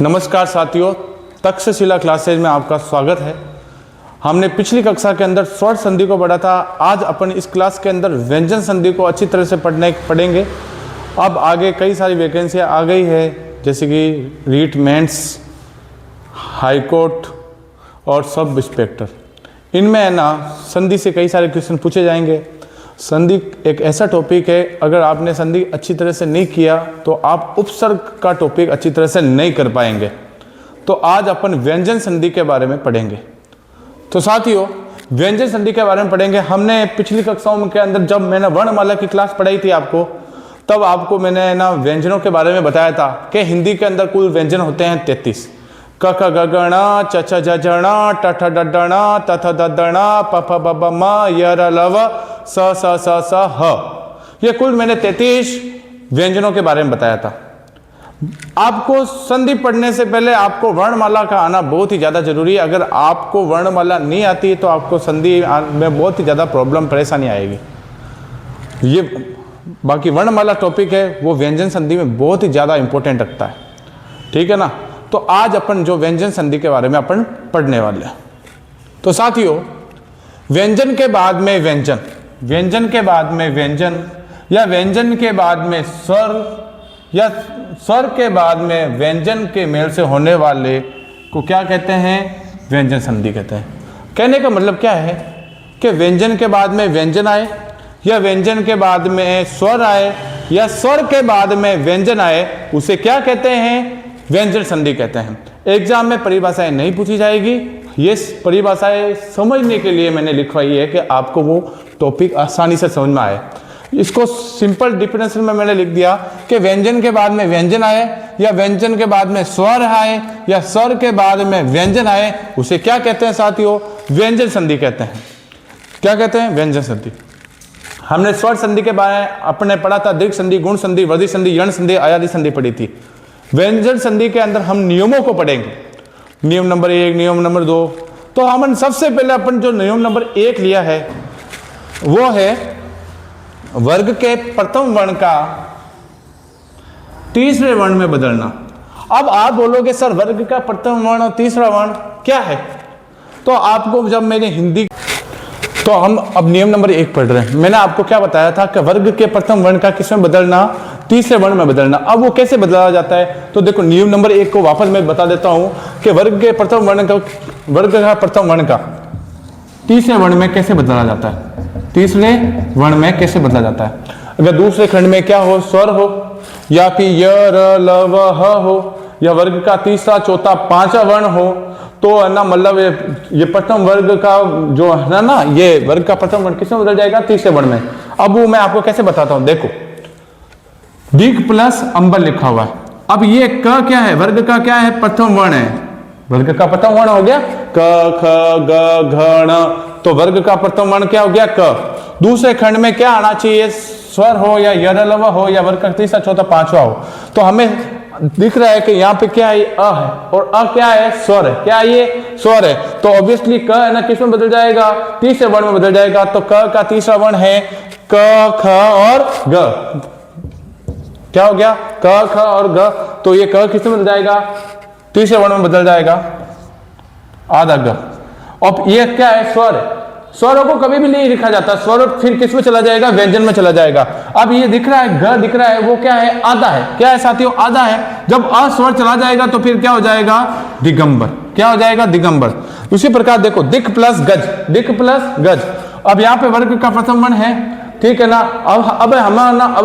नमस्कार साथियों, तक्षशिला क्लासेज में आपका स्वागत है। हमने पिछली कक्षा के अंदर स्वर संधि को पढ़ा था। आज अपन इस क्लास के अंदर व्यंजन संधि को अच्छी तरह से पढ़ेंगे। अब आगे कई सारी वैकेंसियाँ आ गई है, जैसे कि रीट मेंस, हाई कोर्ट और सब इंस्पेक्टर। इनमें है ना संधि से कई सारे क्वेश्चन पूछे जाएंगे। संधि एक ऐसा टॉपिक है, अगर आपने संधि अच्छी तरह से नहीं किया तो आप उपसर्ग का टॉपिक अच्छी तरह से नहीं कर पाएंगे। तो आज अपन व्यंजन संधि के बारे में पढ़ेंगे। तो साथियों, व्यंजन संधि के बारे में पढ़ेंगे। हमने पिछली कक्षाओं के अंदर जब मैंने वर्णमाला की क्लास पढ़ाई थी आपको, तब आपको मैंने ना व्यंजनों के बारे में बताया था कि हिंदी के अंदर कुल व्यंजन होते हैं 33। क ख ग घ ण च छ ज ज ण ट ठ ड ढ ण त थ द ध ण प फ ब भ म य र ल व स स स स ह। ये कुल मैंने 33 व्यंजनों के बारे में बताया था। आपको संधि पढ़ने से पहले आपको वर्णमाला का आना बहुत ही ज़्यादा जरूरी है। अगर आपको वर्णमाला नहीं आती तो आपको संधि में बहुत ही ज़्यादा प्रॉब्लम परेशानी आएगी। ये बाकी वर्णमाला टॉपिक है वो व्यंजन संधि में बहुत ही ज़्यादा इंपॉर्टेंट रखता है, ठीक है ना। तो आज अपन जो व्यंजन संधि के बारे में अपन पढ़ने वाले हैं। तो साथियों, व्यंजन के बाद में व्यंजन, व्यंजन के बाद में व्यंजन, या व्यंजन के बाद में स्वर, या स्वर के बाद में व्यंजन के मेल से होने वाले को क्या कहते हैं? व्यंजन संधि कहते हैं। कहने का मतलब क्या है कि व्यंजन के बाद में व्यंजन आए, या व्यंजन के बाद में स्वर आए, या स्वर के बाद में व्यंजन आए, उसे क्या कहते हैं? व्यंजन संधि कहते हैं। एग्जाम में परिभाषाएं नहीं पूछी जाएगी। ये परिभाषाएं समझने के लिए मैंने लिखवाई है कि आपको वो टॉपिक आसानी से समझ में आए। इसको सिंपल डिफिनेशन में मैंने लिख दिया कि व्यंजन के बाद में व्यंजन आए, या व्यंजन के बाद में स्वर आए, या स्वर के बाद में व्यंजन आए, उसे क्या कहते हैं साथियों? व्यंजन संधि कहते हैं। क्या कहते हैं? व्यंजन संधि। हमने स्वर संधि के बारे में अपने पढ़ा था। दीर्घ संधि, गुण संधि, वृद्धि संधि, यण संधि, अयादि संधि पढ़ी थी। व्यंजन संधि के अंदर हम नियमों को पढ़ेंगे। नियम नंबर 1, नियम नंबर 2। तो हमने सबसे पहले अपन जो नियम नंबर 1 लिया है वो है वर्ग के प्रथम वर्ण का तीसरे वर्ण में बदलना। अब आप बोलोगे सर वर्ग का प्रथम वर्ण और तीसरा वर्ण क्या है? तो आपको जब मैंने हिंदी, तो हम अब नियम नंबर 1 पढ़ रहे हैं। मैंने आपको क्या बताया था कि वर्ग के प्रथम वर्ण का किसमें बदलना? तीसरे वर्ण में बदलना। अब वो कैसे बदला जाता है? तो देखो, नियम नंबर 1 को वापस मैं बता देता हूं कि वर्ग के प्रथम वर्ण का, वर्ग का प्रथम वर्ण का तीसरे वर्ण में कैसे बदला जाता है? तीसरे वर्ण में कैसे बदला जाता है? अगर दूसरे खंड में क्या हो? स्वर हो, या फिर य र ल व ह हो, या वर्ग का तीसरा, चौथा, पांचवा वर्ण हो, तो है ना, मतलब ये प्रथम वर्ग का जो है ना, ये वर्ग का प्रथम वर्ण किसमें बदल जाएगा? तीसरे वर्ण में। अब वो मैं आपको कैसे बताता हूं। देखो, दिग प्लस अंबल लिखा हुआ है। अब ये क क्या है? वर्ग का क्या है? प्रथम वर्ण है। वर्ग का प्रथम वर्ण हो गया क ख ग घ ण। तो वर्ग का प्रथम वर्ण क्या हो गया? क। दूसरे खंड में क्या आना चाहिए? स्वर हो, या य र ल व हो, या वर्ग का तीसरा, चौथा, पांचवा हो। तो हमें दिख रहा है कि यहाँ पे क्या है? अ है, और अ क्या है? स्वर है। क्या है ये? स्वर है। तो ऑब्वियसली क है ना, किसमें बदल जाएगा? तीसरे वर्ण में बदल जाएगा। तो क का तीसरा वर्ण है क, ख और ग। क्या हो गया? क, ख और ग। तो ये क किसमें बदल जाएगा? तीसरे वर्ण में बदल जाएगा, आधा ग। अब ये क्या है? स्वर है। स्वरों को कभी भी नहीं लिखा जाता। स्वर फिर किस में चला जाएगा? व्यंजन में चला जाएगा। अब ये दिख रहा है ग दिख रहा है, वो क्या है? आधा है। क्या है साथियों? आधा है। जब अस्वर चला जाएगा तो फिर क्या हो जाएगा? दिगंबर। क्या हो जाएगा? दिगंबर। उसी प्रकार देखो, दिक प्लस गज, दिक प्लस गज। अब यहाँ पे वर्ग का प्रथम वर्ण है, ठीक है ना। अब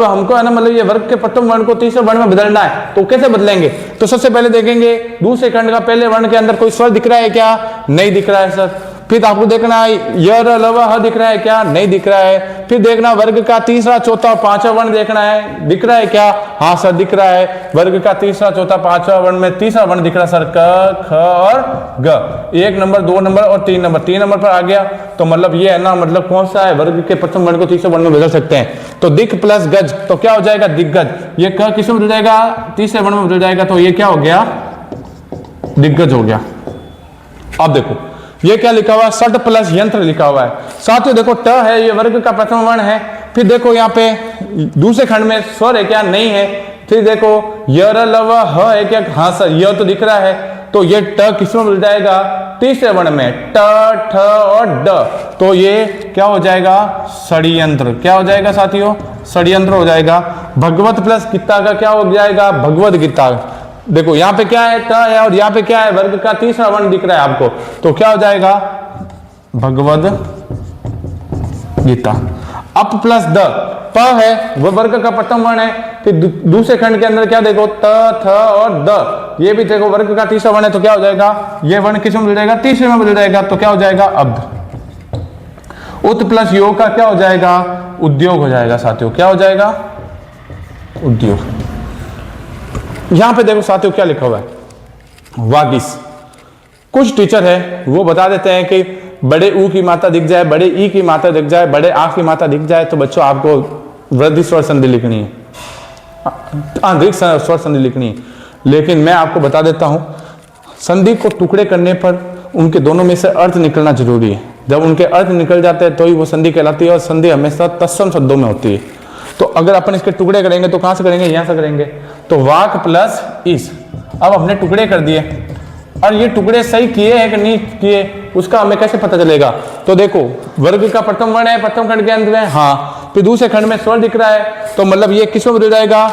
हमको है ना, मतलब ये वर्ग के प्रथम वर्ण को तीसरे वर्ण में बदलना है। तो कैसे बदलेंगे? तो सबसे पहले देखेंगे दूसरे खंड का पहले वर्ण के अंदर कोई स्वर दिख रहा है क्या? नहीं दिख रहा है सर। फिर आपको देखना है य र ल व ह दिख रहा है क्या? नहीं दिख रहा है। फिर देखना वर्ग का तीसरा, चौथा, पांचवा वर्ण देखना है, दिख रहा है क्या? हाँ सर दिख रहा है। वर्ग का तीसरा, चौथा, पांचवा वर्ण में तीसरा वर्ण दिख रहा है सर, क, ख और ग। 1 नंबर, 2 नंबर और 3 नंबर। 3 नंबर पर आ गया। तो मतलब ये है ना, मतलब कौन सा है? वर्ग के प्रथम वर्ण को तीसरे वर्ण में बदल सकते हैं। तो दिक प्लस गज, तो क्या हो जाएगा? दिग्गज। ये क किसमें बदल जाएगा? तीसरे वर्ण में बदल जाएगा। तो ये क्या हो गया? दिग्गज हो गया। अब देखो, ये क्या लिखा हुआ है? षट प्लस यंत्र लिखा हुआ है। साथियों देखो, ट है, ये वर्ग का प्रथम वर्ण है। फिर देखो यहाँ पे दूसरे खंड में स्वर है क्या? नहीं है। फिर देखो य र ल व ह है क्या, हाँ सर य तो दिख रहा है, तो ये ट किसमें मिल जाएगा, तीसरे वर्ण में, ट ठ और ड, तो ये क्या हो जाएगा, षड्यंत्र। क्या हो जाएगा साथियों, षड्यंत्र हो जाएगा। भगवत प्लस गीता का क्या हो जाएगा, भगवत गीता। देखो यहाँ पे क्या है, ट है, और यहाँ पे क्या है, वर्ग का तीसरा वर्ण दिख रहा है आपको, तो क्या हो जाएगा, Bhagavad Gita. Up plus the, प है वो वर्ग का प्रथम वर्ण है, फिर दूसरे खंड के अंदर क्या देखो, त थ और द, ये भी देखो वर्ग का तीसरा वर्ण है, तो क्या हो जाएगा, ये वर्ण किसमें बदल जाएगा, तीसरे में बदल जाएगा, तो क्या हो जाएगा, अब्ध। उत प्लस योग का क्या हो जाएगा, उद्योग हो जाएगा साथियों। क्या हो जाएगा, उद्योग। यहां पे देखो साथियों क्या लिखा हुआ है, वागिस। कुछ टीचर है वो बता देते हैं कि बड़े ऊ की मात्रा दिख जाए, बड़े ई की मात्रा दिख जाए, बड़े आ की मात्रा दिख जाए, तो बच्चों आपको वृद्धि स्वर संधि लिखनी है, आंतरिक स्वर संधि लिखनी है। लेकिन मैं आपको बता देता हूं, संधि को टुकड़े करने पर उनके दोनों में से अर्थ निकलना जरूरी है। जब उनके अर्थ निकल जाते हैं तो ही वो संधि कहलाती है, और संधि हमेशा तत्सम शब्दों में होती है। तो अगर अपन इसके टुकड़े करेंगे तो कहां से करेंगे, यहां से करेंगे, तो वाक प्लस इस। अब हमने टुकड़े कर दिए, और ये टुकड़े सही किए हैं कि नहीं किए उसका हमें कैसे पता चलेगा, तो देखो वर्ग का प्रथम वर्ण है प्रथम खंड के अंत में, हाँ, फिर दूसरे खंड में स्वर दिख रहा है, तो मतलब ये किसमें बदल जाएगा,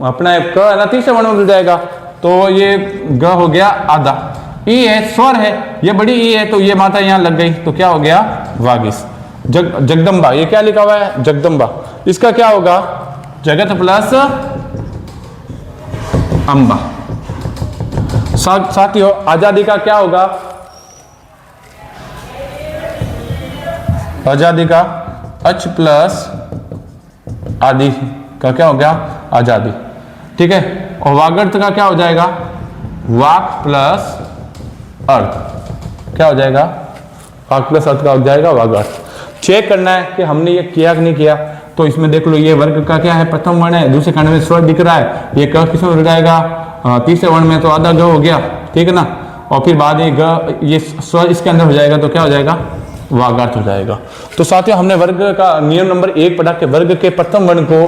अपना क है ना, तीसरे वर्ण में बदल जाएगा, तो ये ग हो गया आधा। ई है, स्वर है, ये बड़ी ई है, तो ये मात्रा यहां लग गई, तो क्या हो गया, वागिस। जगदम्बा, ये क्या लिखा हुआ है, जगदम्बा, इसका क्या होगा, जगत प्लस अंबा। साथियों आजादी का क्या होगा, आजादी का अच प्लस आदि का क्या हो गया, आजादी। ठीक है, और वागर्थ का क्या हो जाएगा, वाक प्लस अर्थ। क्या हो जाएगा, वाक प्लस अर्थ का हो जाएगा वागर्थ। चेक करना है कि हमने ये किया कि नहीं किया, तो इसमें देख लो, ये वर्ग का क्या है, प्रथम वर्ण है, दूसरे खंड में स्वर दिख रहा है, ये क किसमें हो जाएगा, तीसरे वर्ण में, तो आधा ग हो गया, ठीक है ना, और फिर बाद में ग, ये स्वर इसके अंदर हो जाएगा, तो क्या हो जाएगा, वागार्थ हो जाएगा। तो साथियों हमने वर्ग का नियम नंबर 1 पढ़ा कि वर्ग के प्रथम वर्ण को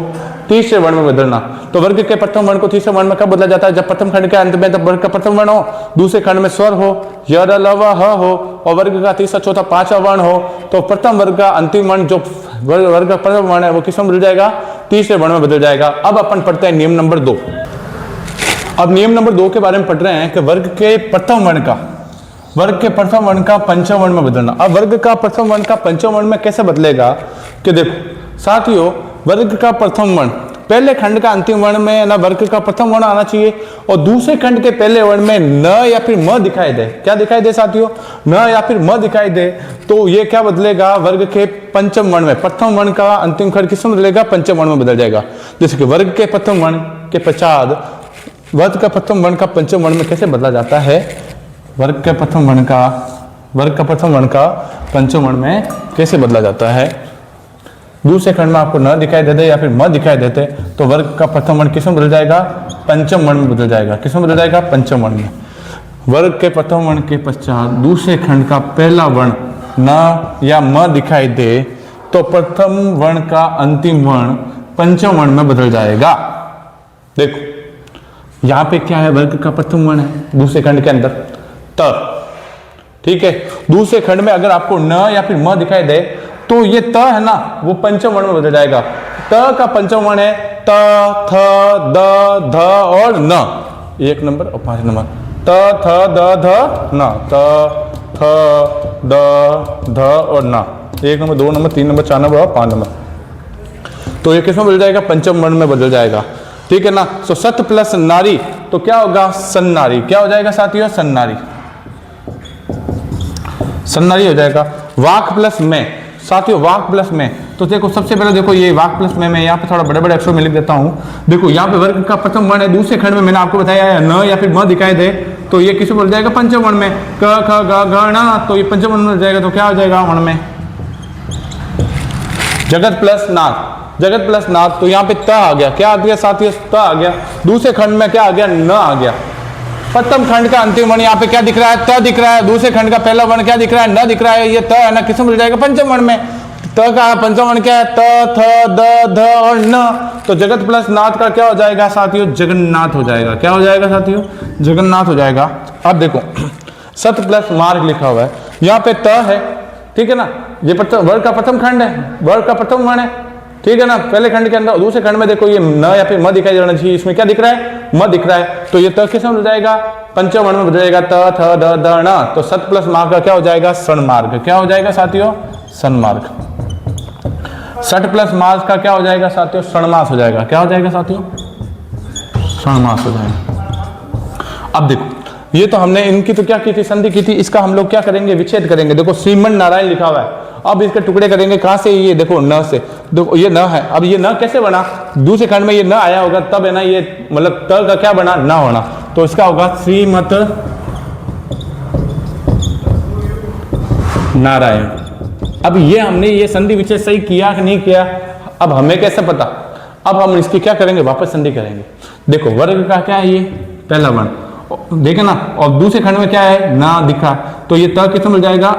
तीसरे वर्ण में बदलना। तो वर्ग के प्रथम वर्ण को तीसरे वर्ण में कब बदला जाता है, जब प्रथम खंड के अंत में तब वर्ग का प्रथम वर्ण हो, दूसरे खंड में स्वर हो, य र ल व ह हो, और वर्ग का तीसरा चौथा पांचवा वर्ण हो, तो प्रथम वर्ग का अंतिम वर्ण जो वर्ग का प्रथम वर्ण है वो किस में बदल जाएगा, तीसरे वर्ण में बदल जाएगा। अब अपन पढ़ते हैं नियम नंबर 2। अब नियम नंबर 2 के बारे में पढ़ रहे हैं कि वर्ग के प्रथम वर्ण का पंचम वर्ण में बदलना। अब वर्ग का प्रथम वर्ण का पंचम वर्ण में कैसे बदलेगा, कि देखो साथियों, वर्ग का प्रथम वर्ण पहले खंड का अंतिम वर्ण में ना वर्ग का प्रथम वर्ण आना चाहिए, और दूसरे खंड के पहले वर्ण में न या फिर म दिखाई दे। क्या दिखाई दे साथियों, न या फिर म दिखाई दे, तो ये क्या बदलेगा, वर्ग के पंचम वर्ण में, प्रथम वर्ण का अंतिम खंड किसमें बदलेगा, पंचम वर्ण में बदल जाएगा। जैसे कि वर्ग के प्रथम वर्ण के पश्चात वर्ग का प्रथम वर्ण का पंचम वर्ण में कैसे बदला जाता है, वर्ग का प्रथम वर्ण का पंचम वर्ण में कैसे बदला जाता है। दूसरे खंड में आपको न दिखाई देते या फिर म दिखाई देते, तो वर्ग का प्रथम वर्ण किसमें बदल जाएगा, पंचम वर्ण में बदल जाएगा। किसमें बदल जाएगा, पंचम वर्ण में। वर्ग के प्रथम वर्ण के पश्चात दूसरे खंड का पहला वर्ण न या म दिखाई दे, तो प्रथम वर्ण का अंतिम वर्ण पंचम वर्ण में बदल जाएगा। देखो यहां पे क्या है, वर्ग का प्रथम वर्ण है दूसरे खंड के अंदर त, ठीक है। दूसरे खंड में अगर आपको न या फिर म दिखाई दे, तो ये त है ना, वो पंचम वर्ण में बदल जाएगा। त का पंचम वर्ण है त, थ, द, ध और न, 1 नंबर और 5 नंबर, त, थ, द, ध, न, त, थ, द, ध और न, 1 नंबर, 2 नंबर, 3 नंबर, 4 नंबर और 5 नंबर। तो ये किसमें बदल जाएगा, पंचम वर्ण में बदल जाएगा, ठीक है ना। सो सत प्लस नारी, तो क्या होगा, सन्नारी। क्या हो जाएगा साथियों, सन्नारी, सन्नारी हो जाएगा। वाक प्लस में, साथियों वाक प्लस में, तो देखो सबसे पहले देखो ये वाक प्लस में, मैं यहाँ पे थोड़ा बड़े बड़े अक्षरों में लिख देता हूँ। देखो यहाँ पे वर्ग का प्रथम वर्ण है, दूसरे खंड में मैंने आपको बताया न या फिर म दिखाई दे, तो ये किसमें बदल जाएगा, पंचम वर्ण में। क ख ग घ ण, तो ये पंचम वर्ण में बदल जाएगा, तो क्या हो जाएगा वर्ण में, जगत प्लस नाथ, जगत प्लस नाथ, तो यहाँ पे त आ गया। क्या आ गया साथियों, त आ गया। दूसरे खंड में क्या आ गया, न आ गया। प्रथम खंड का अंतिम वर्ण यहाँ पे क्या दिख रहा है, त दिख रहा है। दूसरे खंड का पहला वर्ण क्या दिख रहा है, न दिख रहा है। ये त है ना, किसमें बदल जाएगा, पंचम वर्ण में। त का पंचम क्या है? त, थ, द, ध और न। तो जगत प्लस नाथ का क्या हो जाएगा साथियों? जगन्नाथ हो जाएगा। क्या हो जाएगा साथियों? जगन्नाथ हो जाएगा। अब देखो सत प्लस मार्ग लिखा हुआ है, यहाँ पे त है, ठीक है ना, ये वर्ग का प्रथम खंड है, वर्ग का प्रथम वर्ण है, ठीक है ना, पहले खंड के अंदर। दूसरे खंड में देखो ये न या फिर म दिखाई देना चाहिए, इसमें क्या दिख रहा है? म दिख रहा है। तो ये त किस में बदल जाएगा? पंचम वर्ण में बदल जाएगा, त, थ, द, ध, न। तो सत प्लस मार्ग का क्या हो जाएगा? सन्मार्ग। क्या हो जाएगा साथियों? सन्मार्ग। सठ प्लस मास का क्या हो जाएगा साथियों? षणमास हो जाएगा। क्या हो जाएगा साथियों? षणमास हो जाएगा। अब देखो ये तो हमने इनकी तो क्या की थी? संधि की थी। इसका हम लोग क्या करेंगे? विच्छेद करेंगे। देखो श्रीमन नारायण लिखा हुआ है, अब इसके टुकड़े करेंगे कहां से? ये देखो न से। देखो ये न है, अब ये न कैसे बना? दूसरे खंड में ये न आया होगा तब है ना, ये मतलब त का क्या बना? न होना। तो इसका होगा श्रीमत नारायण। अब ये हमने ये संधि विच्छेद सही किया कि नहीं किया? अब हमें कैसे पता? अब हम इसकी क्या करेंगे? वापस संधि करेंगे। देखो वर्ग का क्या है? ये पहला वर्ण, देखे ना, और दूसरे खंड में क्या है? ना दिखा। तो ये त कितना मिल जाएगा?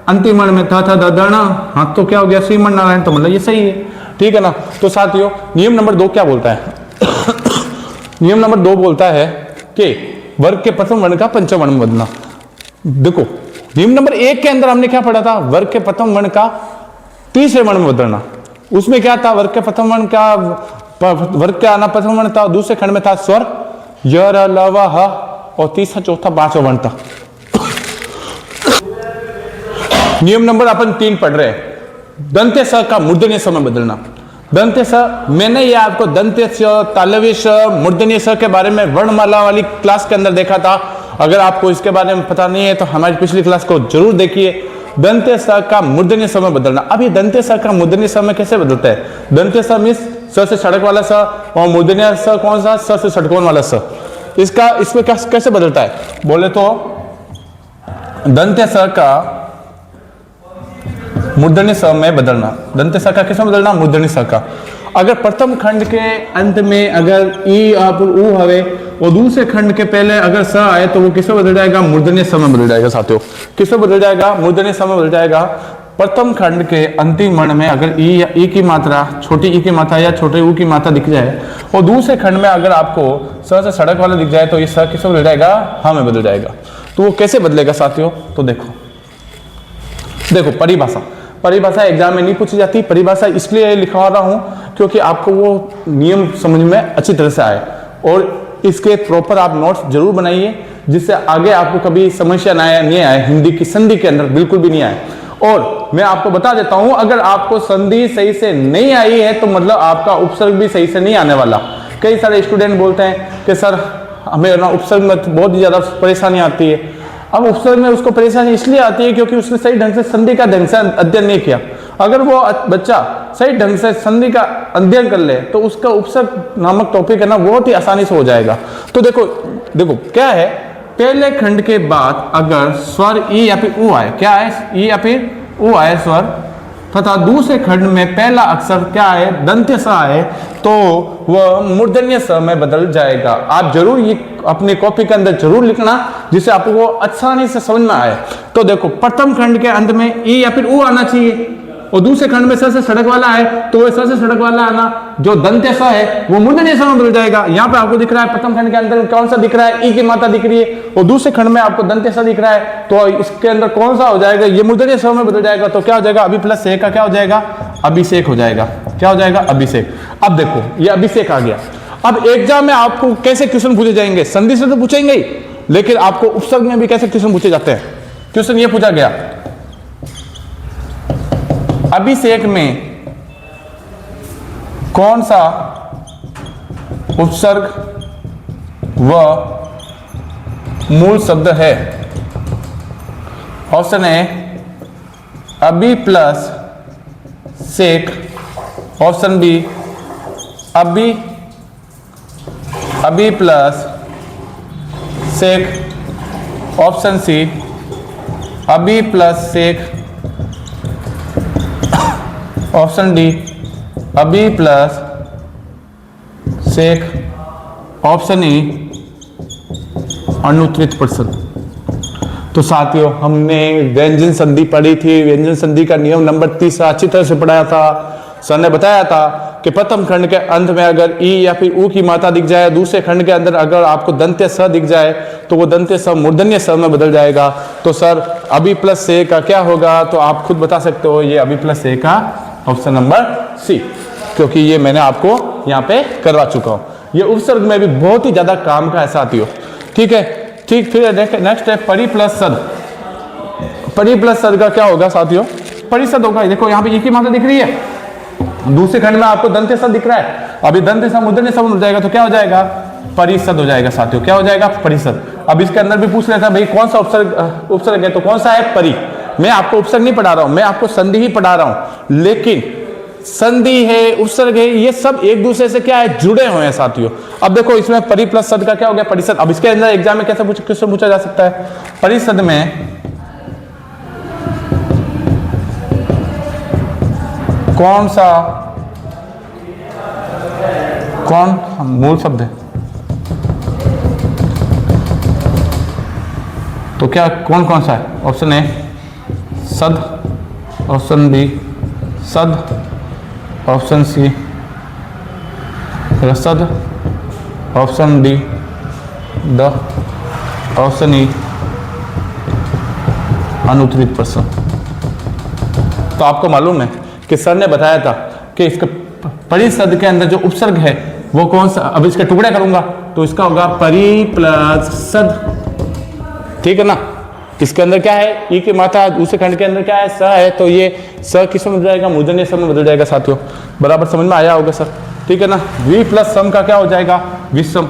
अंतिम वर्ण में था द, द, न। हाँ तो क्या हो गया? श्रीमन नारायण। तो मतलब ये सही है, ठीक है ना। तो साथियों नियम नंबर 2 क्या बोलता है? नियम नंबर 2 बोलता है कि वर्ग के प्रथम वर्ण का पंचम वर्ण में बदलना। देखो नियम नंबर 1 के अंदर हमने क्या पढ़ा था? वर्ग के प्रथम वर्ण का तीसरे वर्ण में बदलना। उसमें क्या था? वर्ग के प्रथम वर्ण का वर्ग के आना प्रथम वर्ण था, दूसरे खंड में था स्वर य, र, ल, व, ह, और तीसरा चौथा पांचवा वर्ण था। नियम नंबर अपन 3 पढ़ रहे हैं, दंत्य स का मूर्धन्य स में बदलना। दंत्य स, मैंने ये आपको दंत्य स, तालव्य स, मूर्धन्य स के बारे में वर्णमाला वाली क्लास के अंदर देखा था। अगर आपको इसके बारे में पता नहीं है तो हमारी पिछली क्लास को जरूर देखिए। दंत्य स का मूर्धन्य स में बदलना। अब ये दंत्य स का मूर्धन्य स में कैसे बदलता है? दंत्य स मीन्स स से सड़क वाला स, और मूर्धन्य स कौन सा? स से षटकोण वाला स। इसका इसमें कैसे बदलता है बोले तो, दंत्य स का मूर्धन्य स में बदलना। दंत्य स का किसमें बदलना? मूर्धन्य स का। अगर प्रथम खंड के अंत में अगर ई या फिर ऊ हवे और दूसरे खंड के पहले अगर स आए तो वो किसमें बदल जाएगा? मूर्धन्य स में बदल जाएगा साथियों। किसमें बदल जाएगा? मूर्धन्य स में बदल जाएगा। प्रथम खंड के अंतिम वर्ण में अगर ई या ई की मात्रा, छोटी ई की मात्रा या छोटे ऊ की मात्रा दिख जाए और दूसरे खंड में अगर आपको स से सड़क वाला दिख जाए तो ये स किसमें बदल जाएगा? हाँ में बदल जाएगा। तो वो कैसे बदलेगा साथियों? तो देखो परिभाषा। परिभाषा एग्जाम में नहीं पूछी जाती। परिभाषा इसलिए लिखवा रहा हूं क्योंकि आपको वो नियम समझ में अच्छी तरह से आए, और इसके प्रॉपर आप नोट्स जरूर बनाइए जिससे आगे आपको कभी समस्या नहीं आए। हिंदी की संधि के अंदर बिल्कुल भी नहीं आए। और मैं आपको बता देता हूं, अगर आपको संधि सही से नहीं आई है तो मतलब आपका उपसर्ग भी सही से नहीं आने वाला। कई सारे स्टूडेंट बोलते हैं कि सर हमें ना उपसर्ग में बहुत ही ज्यादा परेशानी आती है। अब उपसर्ग में उसको परेशानी इसलिए आती है क्योंकि उसने सही ढंग से संधि का ढंग से अध्ययन नहीं किया। अगर वो बच्चा सही ढंग से संधि का अध्ययन कर ले तो उसका उपसर्ग नामक टॉपिक है ना बहुत ही आसानी से हो जाएगा। तो देखो क्या है, पहले खंड के बाद अगर स्वर ई या फिर ऊ आए, क्या है? ई या फिर ऊ आए स्वर, तथा दूसरे खंड में पहला अक्षर क्या है? दंत्य स आए, तो वह मूर्धन्य स में बदल जाएगा। आप जरूर ये अपनी कॉपी के अंदर जरूर लिखना जिससे आपको आसानी से समझ में आए। तो देखो प्रथम खंड के अंत में ई या फिर ऊ आना चाहिए और दूसरे खंड में स से सड़क वाला है तो वह स से सड़क वाला आना, जो दंत्य स है वो मूर्धन्य स में बदल जाएगा। यहाँ पे आपको दिख रहा है प्रथम खंड के अंदर कौन सा दिख रहा है? ई की मात्रा दिख रही है और दूसरे खंड में आपको दंत्य स दिख रहा है, तो इसके अंदर कौन सा हो जाएगा? ये मूर्धन्य स में बदल जाएगा। तो क्या हो जाएगा? अभी प्लस से का क्या हो जाएगा? अभिषेक हो जाएगा। क्या हो जाएगा? अभिषेक। अब देखो ये अभिषेक आ गया। अब एग्जाम में आपको कैसे क्वेश्चन पूछे जाएंगे? संधि से तो पूछेंगे ही, लेकिन आपको उपसर्ग में भी कैसे क्वेश्चन पूछे जाते हैं? क्वेश्चन ये पूछा गया, अभिषेक में कौन सा उपसर्ग व मूल शब्द है? ऑप्शन ए अभी प्लस सेक, ऑप्शन बी अभी प्लस सेक, ऑप्शन सी अभी प्लस सेक, ऑप्शन डी अभी प्लस सेक, ऑप्शन ई अनुत्तरित प्रश्न। तो साथियों हमने व्यंजन संधि पढ़ी थी, व्यंजन संधि का नियम नंबर 30 अच्छी तरह से पढ़ाया था। सर ने बताया था कि प्रथम खंड के अंत में अगर ई या फिर ऊ की मात्रा दिख जाए, दूसरे खंड के अंदर अगर आपको दंत्य स दिख जाए तो वो दंत्य स मूर्धन्य स में बदल जाएगा। तो सर अभी प्लस से का क्या होगा, तो आप खुद बता सकते हो, ये अभी प्लस से का ऑप्शन नंबर सी, क्योंकि ये मैंने आपको यहाँ पे करवा चुका हूँ। ये उपसर्ग में भी बहुत ही ज्यादा काम का है साथियों, ठीक है। ठीक, फिर नेक्स्ट है परि प्लस सद। परि प्लस सद का क्या होगा साथियों, परिसद होगा। देखो यहाँ पे एक ही मात्रा दिख रही है, दूसरे खंड में आपको दंत्य सद दिख रहा है, अभी दंत्य स मूर्धन्य स हो जाएगा तो क्या हो जाएगा, परिसद हो जाएगा साथियों। क्या हो जाएगा, परिसद। अब इसके अंदर भी पूछ लेता है भाई कौन सा उपसर्ग है, तो कौन सा है, परि। मैं आपको उपसर्ग नहीं पढ़ा रहा हूं, मैं आपको संधि ही पढ़ा रहा हूं, लेकिन संधि है, उपसर्ग है, ये सब एक दूसरे से क्या है, जुड़े हुए हैं साथियों। अब देखो इसमें परि प्लस सद का क्या हो गया, परिसद। अब इसके अंदर एग्जाम में कैसे क्वेश्चन पूछा जा सकता है, परिसद में कौन मूल शब्द है, तो क्या कौन सा है, ऑप्शन ए सद, ऑप्शन बी सद, ऑप्शन सी रसद, ऑप्शन डी द, ऑप्शन ई अनुत्तरित प्रश्न। तो आपको मालूम है कि सर ने बताया था कि इसका परिसद के अंदर जो उपसर्ग है वो कौन सा, अब इसके टुकड़े करूंगा तो इसका होगा परि प्लस सद, ठीक है ना। इसके अंदर क्या है, ई की मात्रा, दूसरे खंड के अंदर क्या है, स है, तो ये स किस में बदल जाएगा, मूर्धन्य स में बदल जाएगा साथियों। बराबर समझ में आया होगा सर, ठीक है ना। वी प्लस सम का क्या हो जाएगा, विषम।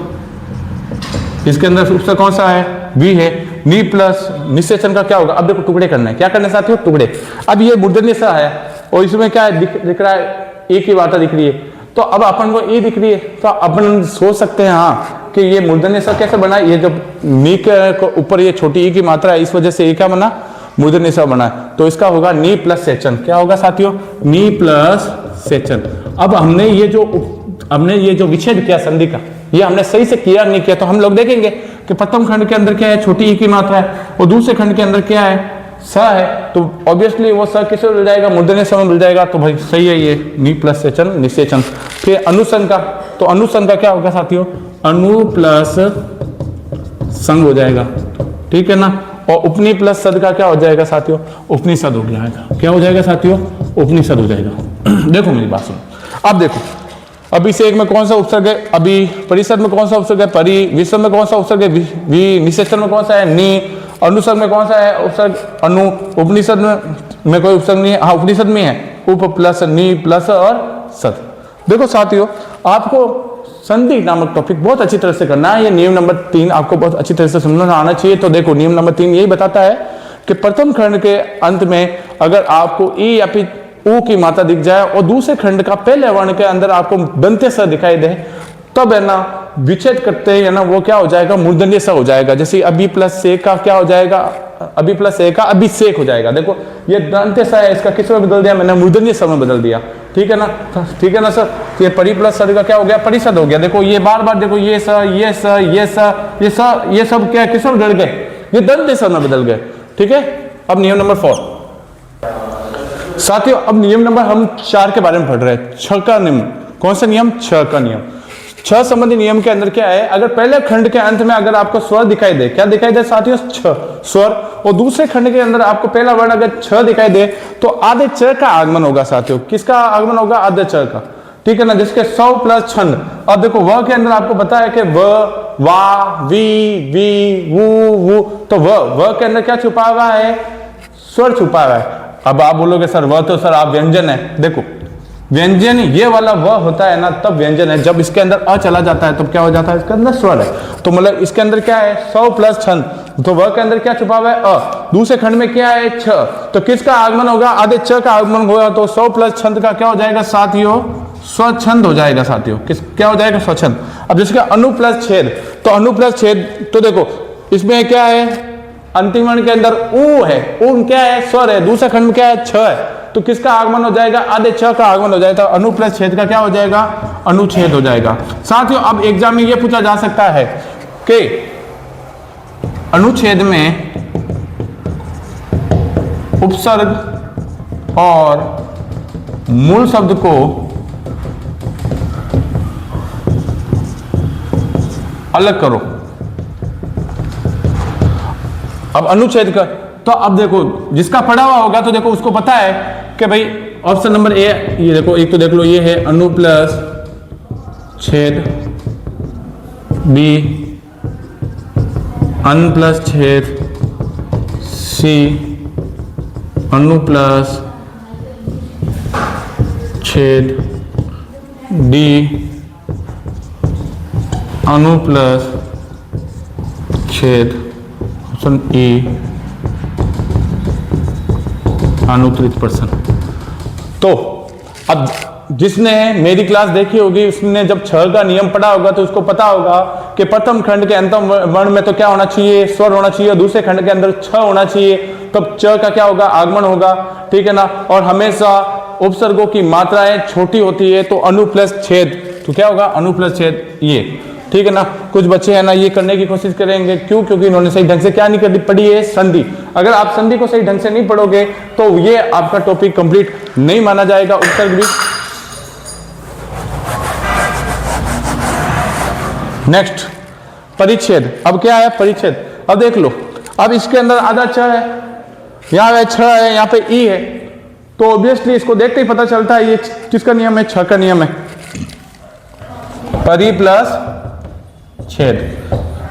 इसके अंदर उपसर्ग कौन सा है, वी है। नी प्लस निषेचन का क्या होगा, अब देखो टुकड़े करना है, क्या करना है साथियों, टुकड़े। अब ये मूर्धन्य स है और इसमें क्या है दिख रहा है, ए की मात्रा दिख रही है, तो अब अपन को ए दिख रही है, तो अपन सोच सकते हैं हाँ कि ये मूर्धन्य स कैसे बना, ये जब नी के ऊपर ये छोटी ई की मात्रा है, इस वजह से ये क्या बना, मूर्धन्य स बना है। तो इसका होगा नी प्लस सेचन। क्या होगा साथियों, नी प्लस सेचन। अब हमने ये जो विच्छेद किया संधि का, ये हमने सही से किया नहीं किया, तो हम लोग देखेंगे कि प्रथम खंड के अंदर क्या है, छोटी ई की मात्रा है, और दूसरे खंड के अंदर क्या है, स है, तो ऑब्वियसली वो स किसे मिल जाएगा, मूर्धन्य स में मिल जाएगा। तो भाई सही है ये नी प्लस सेचन, निषेचन। फिर अनुसंग का, तो अनुसंग का क्या होगा साथियों, अनु प्लस संग हो जाएगा, ठीक है ना। और उपनी प्लस सद का क्या हो जाएगा साथियों, उपनिषद हो जाएगा। क्या हो जाएगा साथियों, उपनिषद हो जाएगा। देखो मेरी बात सुनो, अब देखो अभी से एक में कौन सा उपसर्ग है, अभी परिसद में कौन सा उपसर्ग है, परि। विषम में कौन सा उपसर्ग है, वी। निषेचन में कौन सा है, नी। अनुसर्ग में कौन सा है उपसर्ग, अनु। उपनिषद में कोई उपसर्ग नहीं है, हाँ उपनिषद में है, उप प्लस नी प्लस और सद। देखो साथियों आपको संधि नामक टॉपिक बहुत अच्छी तरह से करना है। ये नियम नंबर 3 आपको बहुत अच्छी तरह से समझना आना चाहिए। तो देखो नियम नंबर 3 यही बताता है कि प्रथम खंड के अंत में अगर आपको ई या फिर ऊ की मात्रा दिख जाए और दूसरे खंड का पहले वर्ण के अंदर आपको दंत्य स दिखाई दे, तब है ना विच्छेद करते हैं ना, वो क्या हो जाएगा, मूर्धन्य स हो जाएगा। जैसे अभी प्लस से का क्या हो जाएगा, अभी प्लस ए का अभिषेक हो जाएगा। देखो ये दंत्य स है, इसका किस में बदल दिया मैंने, मूर्धन्य स में बदल दिया, ठीक है ना। ठीक है ना सर, ये परि प्लस सद का क्या हो गया, परिसद हो गया। देखो ये बार बार देखो ये स, ये स, ये स, ये स, ये सब क्या किस में बदल गए, ये दंत्य स में बदल गए, ठीक है। अब नियम नंबर 4 साथियों, अब नियम नंबर हम 4 के बारे में पढ़ रहे हैं, 6 का नियम। कौन सा नियम, 6 का नियम। 6 संबंधी नियम के अंदर क्या है, अगर पहले खंड के अंत में अगर आपको स्वर दिखाई दे, क्या दिखाई दे साथियों, छ स्वर, और दूसरे खंड के अंदर आपको पहला वर्ण अगर छ दिखाई दे तो आधे च का आगमन होगा साथियों। किसका आगमन होगा, आधे च का, ठीक है ना। जिसके 100 प्लस छंद। अब देखो व के अंदर आपको पता है कि व, वा, वी, वू, तो व के अंदर क्या छुपा हुआ है, स्वर छुपा हुआ है। अब आप बोलोगे सर वह तो सर आप व्यंजन है, देखो व्यंजन ये वाला वह होता है ना तब व्यंजन है, जब इसके अंदर अ चला जाता है तब क्या हो जाता है, इसके अंदर स्वर है। तो मतलब इसके अंदर क्या है, 100 प्लस छंद, तो वह के अंदर क्या छुपा हुआ है, अ। दूसरे खंड में क्या है, छ, तो किसका आगमन होगा, आधे च का आगमन होगा, तो 100 प्लस छंद का क्या हो जाएगा साथियों, स्वच्छंद हो जाएगा साथियों। किस क्या हो जाएगा, स्वच्छंद। अब जिसका अनु प्लस छेद, तो अनु प्लस छेद, तो देखो इसमें क्या है, अंतिम वर्ण के अंदर ऊ है, ऊ क्या है, स्वर है, दूसरे खंड में क्या है, छ है, तो किसका आगमन हो जाएगा, आधे छ का आगमन हो जाएगा। अनु प्लस छेद का क्या हो जाएगा, अनुच्छेद हो जाएगा। साथियों अब एग्जाम में यह पूछा जा सकता है कि अनुच्छेद में उपसर्ग और मूल शब्द को अलग करो। अब अनुच्छेद का, तो अब देखो जिसका पढ़ा हुआ होगा तो देखो उसको पता है कि भाई ऑप्शन नंबर ए, ये देखो एक तो देख लो, ये है अनु प्लस छेद, बी अन प्लस छेद, सी अनु प्लस छेद, डी अनु प्लस छेद, ऑप्शन ई अनुत्तरित प्रश्न। तो अब जिसने मेरी क्लास देखी होगी उसने जब छ का नियम पढ़ा होगा तो उसको पता होगा कि प्रथम खंड के अंतिम वर्ण में तो क्या होना चाहिए, स्वर होना चाहिए, और दूसरे खंड के अंदर छ होना चाहिए, तब च का क्या होगा, आगमन होगा, ठीक है ना। और हमेशा उपसर्गों की मात्राएं छोटी होती है, तो अनु प्लस छेद, तो क्या होगा अनु प्लस छेद, ये ठीक है ना। कुछ बच्चे है ना ये करने की कोशिश करेंगे, क्यों, क्योंकि इन्होंने सही ढंग से क्या नहीं कर पढ़ी है, संधि। अगर आप संधि को सही ढंग से नहीं पढ़ोगे तो ये आपका टॉपिक कंप्लीट नहीं माना जाएगा। उपसर्ग भी। नेक्स्ट परिच्छेद। अब क्या है परिच्छेद, अब देख लो, अब इसके अंदर आधा छ है, यहाँ छ है, यहाँ पे ई है, तो ऑब्वियसली इसको देखते ही पता चलता है ये किसका नियम है, छ का नियम है, परि प्लस छेद,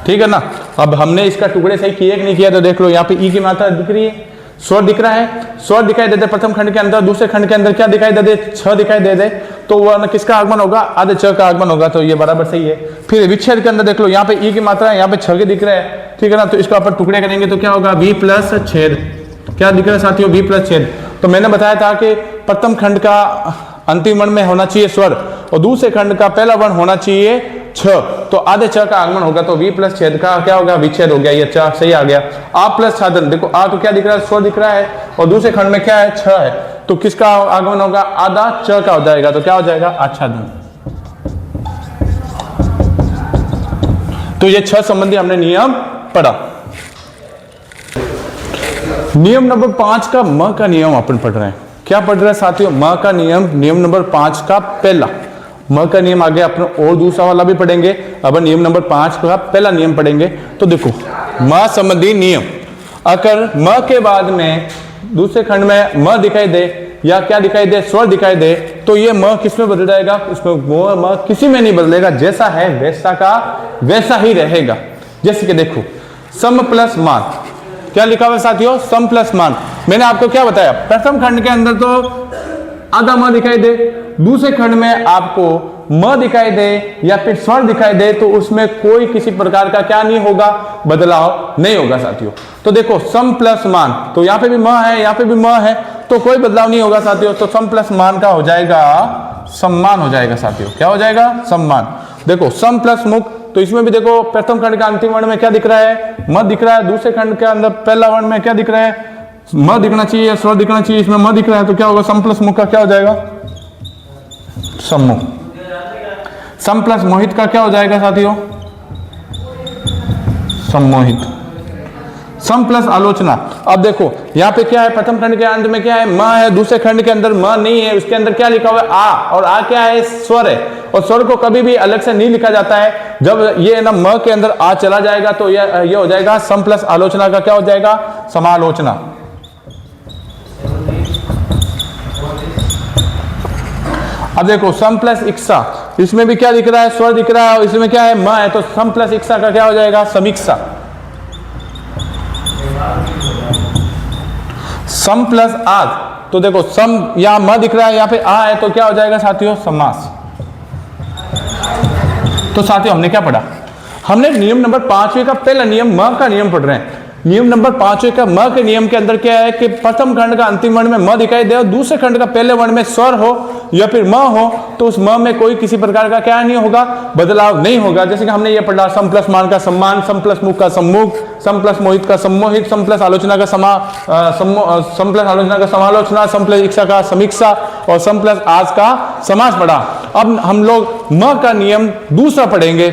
ठीक है ना। अब हमने इसका टुकड़े सही किए कि नहीं किया, तो देख लो यहाँ पे ई की मात्रा दिख रही है, स्वर दिख रहा है, स्वर दिखाई दे दे प्रथम खंड के अंदर, दूसरे खंड के अंदर क्या दिखाई दे दे, छ दिखाई दे दे, तो वह किसका आगमन होगा, आधे छ का आगमन होगा, तो ये बराबर सही है। फिर विच्छेद के अंदर देख लो, यहाँ पे ई की मात्रा है, यहाँ पे छ के दिख रहा है, ठीक है ना, तो इसका अपन टुकड़े करेंगे तो क्या होगा, बी प्लस छेद, क्या दिख रहा है साथियों, बी प्लस छेद। तो मैंने बताया था कि प्रथम खंड का अंतिम वर्ण में होना चाहिए स्वर, और दूसरे खंड का पहला वर्ण होना चाहिए छ, तो आधे छ का आगमन होगा, तो वी प्लस छेद का क्या होगा, विच्छेद हो गया, ये छ सही आ गया। आ प्लस छादन, देखो आ तो क्या दिख रहा है, स्वर दिख रहा है, और दूसरे खंड में क्या है, छ है, तो किसका आगमन होगा, आधा च का हो जाएगा, तो क्या हो जाएगा, आच्छादन। तो ये छ संबंधी हमने नियम पढ़ा। नियम नंबर 5 का म का नियम अपन पढ़ रहे हैं। क्या पढ़ रहे हैं साथियों, म का नियम, नियम नंबर 5 का पहला म का नियम आगे अपने और दूसरा वाला भी पढ़ेंगे, अब नियम नंबर 5 का पहला नियम पढ़ेंगे। तो देखो म संबंधी नियम, अगर म के बाद में दूसरे खंड में म दिखाई दे या क्या दिखाई दे, स्वर दिखाई दे, तो ये म किस में बदल जाएगा, उसमें वो म किसी में नहीं बदलेगा, जैसा है वैसा का वैसा ही रहेगा। जैसे कि देखो सम प्लस मान, क्या लिखा हुआ साथियों, सम प्लस मान। मैंने आपको क्या बताया, प्रथम खंड के अंदर तो आधा म दिखाई दे, दूसरे खंड में आपको म दिखाई दे या फिर स्वर दिखाई दे, तो उसमें कोई किसी प्रकार का क्या नहीं होगा, बदलाव नहीं होगा साथियों। तो देखो सम प्लस मान, तो यहाँ पे भी म है, यहाँ पे भी म है, तो कोई बदलाव नहीं होगा साथियों। तो सम प्लस मान का हो जाएगा सम्मान हो जाएगा साथियों, क्या हो जाएगा, सम्मान। देखो सम प्लस मुख, तो इसमें भी देखो प्रथम खंड का अंतिम वर्ण में क्या दिख रहा है, म दिख रहा है, दूसरे खंड के अंदर पहला वर्ण में क्या दिख रहा है, म दिखना चाहिए, स्वर दिखना चाहिए, इसमें म दिख रहा है, तो क्या होगा, सम प्लस मुख का क्या हो जाएगा, सम्मुख। सम प्लस मोहित का क्या हो जाएगा साथियों, सम्मोहित। सम प्लस आलोचना, अब देखो यहाँ पे क्या है, प्रथम खंड के अंत में क्या है, म है, दूसरे खंड के अंदर म नहीं है, उसके अंदर क्या लिखा हुआ है, आ, और आ क्या है, स्वर है, और स्वर को कभी भी अलग से नहीं लिखा जाता है। जब ये ना म के अंदर आ चला जाएगा तो ये हो जाएगा सम प्लस आलोचना का क्या हो जाएगा, समालोचना। अब देखो सम प्लस इक्सा, इसमें भी क्या दिख रहा है, स्वर दिख रहा है, इसमें क्या है, म है, तो सम प्लस इक्सा का क्या हो जाएगा, समीक्षा। सम प्लस आद, तो देखो सम यहाँ म दिख रहा है, यहाँ पे आ है, तो क्या हो जाएगा साथियों, समास। तो साथियों हमने क्या पढ़ा, हमने नियम नंबर 5वें का पहला नियम म का नियम पढ़ रहे हैं। नियम नंबर 5वें का म के नियम के अंदर क्या है कि प्रथम खंड का अंतिम वर्ण में म दिखाई दे और दूसरे खंड का पहले वर्ण में स्वर हो या फिर म हो, तो उस म में कोई किसी प्रकार का क्या नहीं होगा, बदलाव नहीं होगा। जैसे कि हमने ये पढ़ा, सम प्लस मान का सम्मान, सम प्लस मुख का सम्मुख, सम प्लस मोहित का सम्मोहित, सम प्लस आलोचना का सम प्लस आलोचना का समालोचना, सम प्लस इच्छा का समीक्षा, और सम प्लस आज का समास पढ़ा। अब हम लोग म का नियम दूसरा पढ़ेंगे।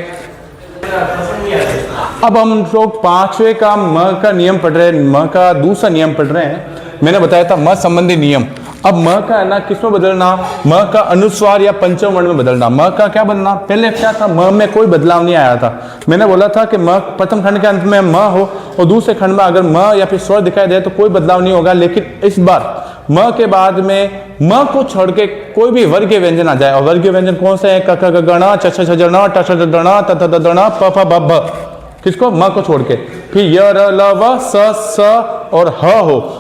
अब हम लोग 5वें का म का नियम पढ़ रहे हैं, म का दूसरा नियम पढ़ रहे हैं। मैंने बताया था म संबंधी नियम। अब म का है ना किस में बदलना, म का अनुस्वार या पंचम वर्ण में बदलना। म का क्या बनना, पहले क्या था, म में कोई बदलाव नहीं आया था। मैंने बोला था कि म प्रथम खंड के अंत में म हो और दूसरे खंड में अगर म या फिर स्वर दिखाई दे तो कोई बदलाव नहीं होगा। लेकिन इस बार म के बाद में म को छोड़ के कोई भी वर्गीय व्यंजन आ जाए, और वर्गीय व्यंजन कौन से हैं, क ख ग ग च छ ज ण ट ठ ड ण त थ द द ण प फ ब भ, किसको, म को छोड़ के। फिर य र ल व स और ह हो,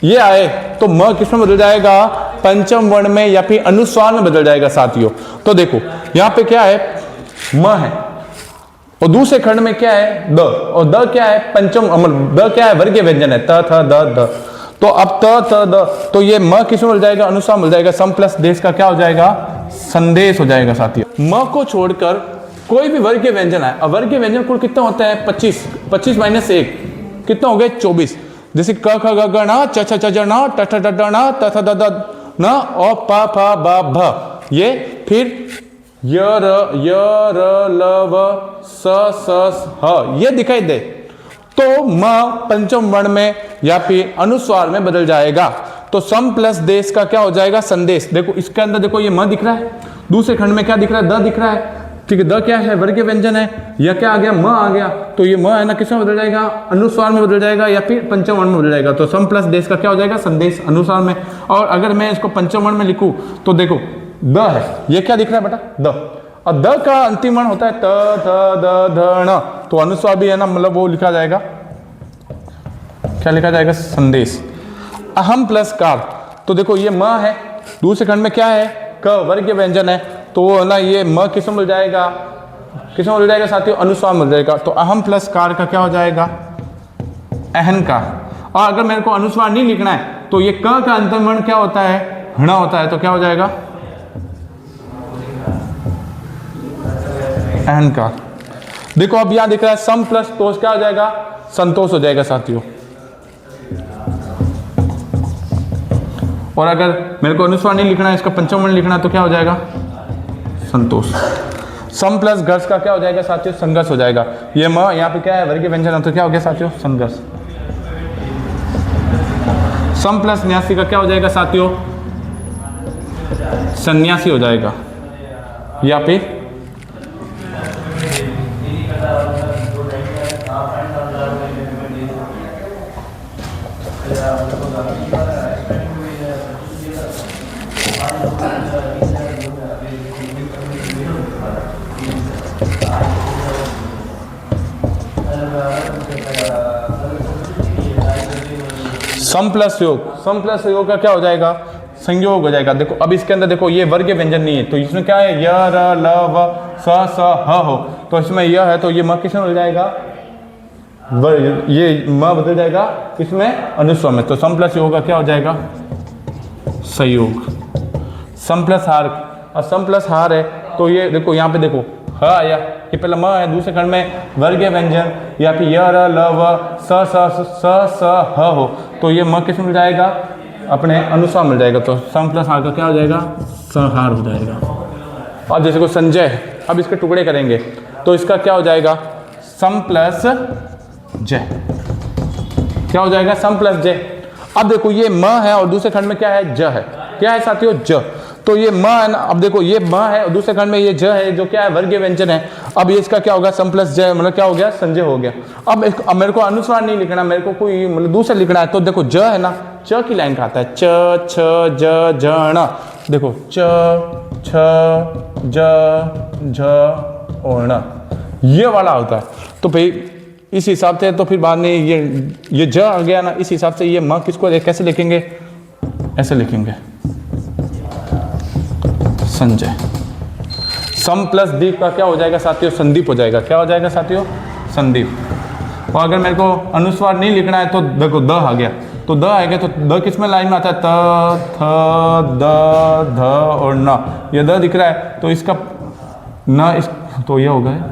ये आए तो म किस में बदल जाएगा, पंचम वर्ण में या फिर अनुस्वार में बदल जाएगा साथियों। तो देखो यहाँ पे क्या है, म है और दूसरे खंड में क्या है, द, और द क्या है, पंचम अमर, द क्या है, वर्गीय व्यंजन है, त थ द द। तो अब त थ द, तो ये म किस में मिल जाएगा, अनुस्वार मिल जाएगा। सम प्लस देश का क्या हो जाएगा, संदेश हो जाएगा साथियों। म को छोड़कर कोई भी वर्गीय व्यंजन है, अब वर्गीय व्यंजन कुल कितना होता है, 25, 25 माइनस 1 कितना हो गए, 24। जैसे क ख ग घ ण च छ ज ण ट ठ ड ढ ण त थ द द न और प फ ब भ, ये फिर य र ल व स ह, ये दिखाई दे तो म पंचम वर्ण में या फिर अनुस्वार में बदल जाएगा। तो सम प्लस देश का क्या हो जाएगा, संदेश। देखो इसके अंदर देखो ये म दिख रहा है, दूसरे खंड में क्या दिख रहा है, द दिख रहा है, ठीक है। द क्या है, वर्गीय व्यंजन है, या क्या आ गया, म आ गया। तो ये म है ना किस में बदल जाएगा, अनुस्वार में बदल जाएगा या फिर पंचम वर्ण में बदल जाएगा। तो सम प्लस देश का क्या हो जाएगा, संदेश, अनुस्वार में। और अगर मैं इसको पंचम वर्ण में लिखूं तो देखो द है, ये क्या दिख रहा है बेटा, द, और द का अंतिम वर्ण होता है त थ द ध ण, तो अनुस्वार भी है ना, मतलब वो लिखा जाएगा, क्या लिखा जाएगा, संदेश। अहम प्लस कार, तो देखो ये म है, दूसरे खंड में क्या है, क, वर्गीय व्यंजन है, तो है ना ये म किस में मिल जाएगा, किस में मिल जाएगा साथियों, अनुस्वार मिल जाएगा। तो अहम प्लस कार का क्या हो जाएगा, अहन का। और अगर मेरे को अनुस्वार नहीं लिखना है तो ये क का अंतिम वर्ण क्या होता है, हण होता है, तो क्या हो जाएगा, अहन का। देखो अब यहां दिख रहा है सम प्लस तोष, क्या हो जाएगा, संतोष हो जाएगा साथियों। और अगर मेरे को अनुस्वार नहीं लिखना है, इसका पंचम वर्ण लिखना है, तो क्या हो जाएगा, संतोष। सम प्लस घर्ष का क्या हो जाएगा साथियों, संघर्ष हो जाएगा। ये म यहाँ पे क्या है, वर्गीय व्यंजन है, तो क्या हो गया साथियों, संघर्ष। सम प्लस न्यासी का क्या हो जाएगा साथियों, सन्यासी हो जाएगा, या फिर सम प्लस योग, सम प्लस योग का क्या हो जाएगा, संयोग हो जाएगा। देखो अब इसके अंदर देखो ये वर्गीय व्यंजन नहीं है, तो इसमें क्या है, य र ल व स ह हो, तो इसमें यह है तो ये म किसमें बदल जाएगा, ये म बदल जाएगा किसमें, अनुस्वार में। तो सम प्लस योग का क्या हो जाएगा, संयोग। सम प्लस हार, और सम प्लस हार है तो ये देखो यहाँ पे देखो ह आया, ये पहले म है, दूसरे खंड में वर्गीय व्यंजन या फिर य र ल व स ह हो, तो ये म किस में मिल जाएगा, अपने अनुस्वार मिल जाएगा। तो सम प्लस हार का क्या हो जाएगा, संहार हो जाएगा। अब जैसे को संजय, अब इसके टुकड़े करेंगे तो इसका क्या हो जाएगा, सम प्लस जय, क्या हो जाएगा, सम प्लस जय। अब देखो ये म है और दूसरे खंड में क्या है, ज है, क्या है साथियों, ज। तो ये म है ना, अब देखो ये म है और दूसरे खंड में ये ज है, जो क्या है, वर्गीय व्यंजन है। अब ये इसका क्या होगा, सम प्लस जय, मतलब क्या हो गया, संजय हो गया। अब मेरे को अनुस्वार नहीं लिखना, मेरे को कोई मतलब दूसरा लिखना है, तो देखो ज है ना, च की लाइन खाता है, च छ ज ज ण, देखो च छ ज झ और ण, ये वाला होता है। तो भाई इस हिसाब से, तो फिर बाद में ये ज आ गया ना, इस हिसाब से ये म किसको कैसे लिखेंगे, ऐसे लिखेंगे, संजय। सम प्लस दीप का क्या हो जाएगा साथियों, संदीप हो जाएगा, क्या हो जाएगा साथियों, संदीप। और अगर मेरे को अनुस्वार नहीं लिखना है तो देखो द आ गया, तो द आएगा, तो द किस में लाइन में आता है, त थ द ध और न, ये द दिख रहा है तो इसका न, इस तो ये हो गया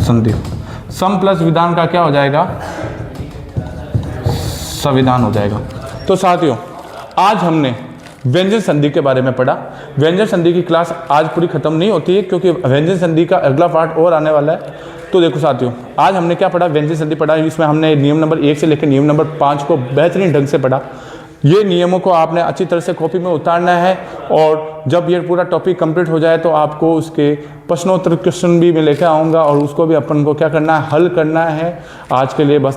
संदीप। सम प्लस विधान का क्या हो जाएगा, संविधान हो जाएगा। तो साथियों आज हमने व्यंजन संधि के बारे में पढ़ा। व्यंजन संधि की क्लास आज पूरी खत्म नहीं होती है, क्योंकि व्यंजन संधि का अगला पार्ट और आने वाला है। तो देखो साथियों, आज हमने क्या पढ़ा, व्यंजन संधि पढ़ा। इसमें हमने नियम नंबर 1 से लेकर नियम नंबर 5 को बेहतरीन ढंग से पढ़ा। ये नियमों को आपने अच्छी तरह से कॉपी में उतारना है, और जब ये पूरा टॉपिक कंप्लीट हो जाए तो आपको उसके प्रश्नोत्तर क्वेश्चन भी मैं लेकर आऊँगा, और उसको भी अपन को क्या करना है, हल करना है। आज के लिए बस।